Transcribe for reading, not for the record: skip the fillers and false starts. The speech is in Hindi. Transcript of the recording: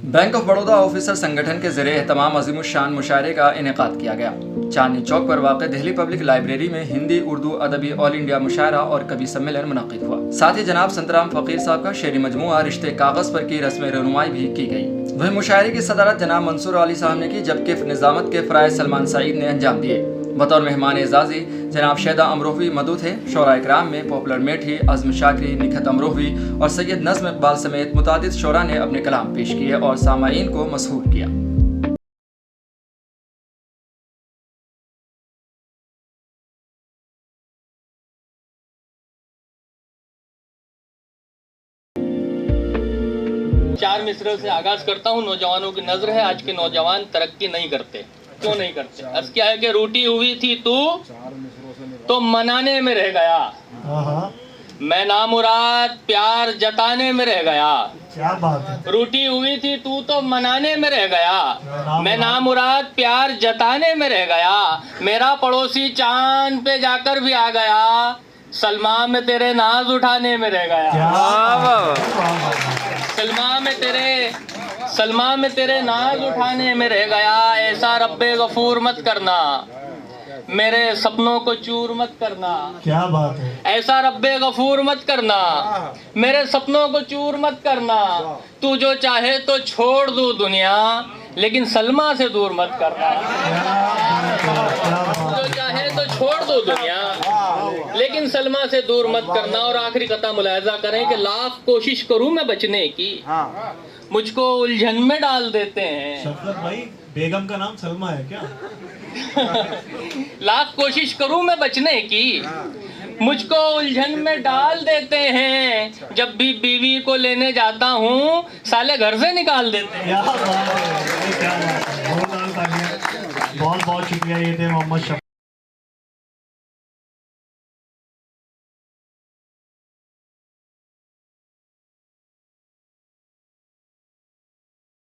बैंक ऑफ बड़ौदा ऑफिसर संगठन के ज़रिए तमाम अज़ीमुश्शान मुशायरे का इनेकाद किया गया। चांदनी चौक पर वाक़ दिल्ली पब्लिक लाइब्रेरी में हिंदी उर्दू अदबी ऑल इंडिया मुशायरा और कवि सम्मेलन मुनक़्क़िद हुआ। साथ ही जनाब संतराम फ़कीर साहब का शेरी मजमूआ रिश्ते कागज़ पर की रस्म रहनुमाई भी की गई। वहीं मुशायरे की सदारत जनाब मंसूर अली साहब ने की, जबकि निज़ामत के फ़राइज़ सलमान सईद ने अंजाम दिए। बतौर मेहमान एजाज़ी जनाब शहदा अमरोहवी मदू थे। शोरा इकराम में पॉपुलर मेठी, अज़्म शाकरी, निखत अमरोहवी और सैयद नज़्म इकबाल समेत मुतादिद शोरा ने अपने कलाम पेश किए और सामाईन को मसहूर किया। चार मिसरों से आगाज करता हूँ। नौजवानों की नजर है, आज के नौजवान तरक्की नहीं करते। क्यों नहीं करते? अर्ज क्या है कि रूठी हुई थी तू तो मनाने में रह गया, मैं नामुराद प्यार जताने में रह गया। क्या बात है। रूठी हुई थी तू तो मनाने में रह गया, मैं नामुराद प्यार जताने में रह गया। मेरा पड़ोसी चांद पे जाकर भी आ गया, सलमा में तेरे नाज उठाने में रह गया। सलमा में तेरे नाज उठाने में रह गया। ऐसा रब्बे गफूर मत करना, मेरे सपनों को चूर मत करना। क्या बात है। ऐसा रब्बे गफूर मत करना, मेरे सपनों को चूर मत करना। तू जो चाहे तो छोड़ दो दुनिया, लेकिन सलमा से दूर मत करना। जो चाहे तो छोड़ दो दुनिया, लेकिन सलमा से दूर मत करना। और आखिरी कथा मुलाहिजा करें कि लाख कोशिश करूं मैं बचने की, मुझको उलझन में डाल देते हैं। शफकत भाई, बेगम का नाम सलमा है क्या? लाख कोशिश करूं मैं बचने की, मुझको उलझन में डाल देते हैं। जब भी बीवी को लेने जाता हूँ, साले घर से निकाल देते हैं। क्या बात है, क्या बात है। बहुत बहुत शुक्रिया। ये थे मोहम्मद शफकत।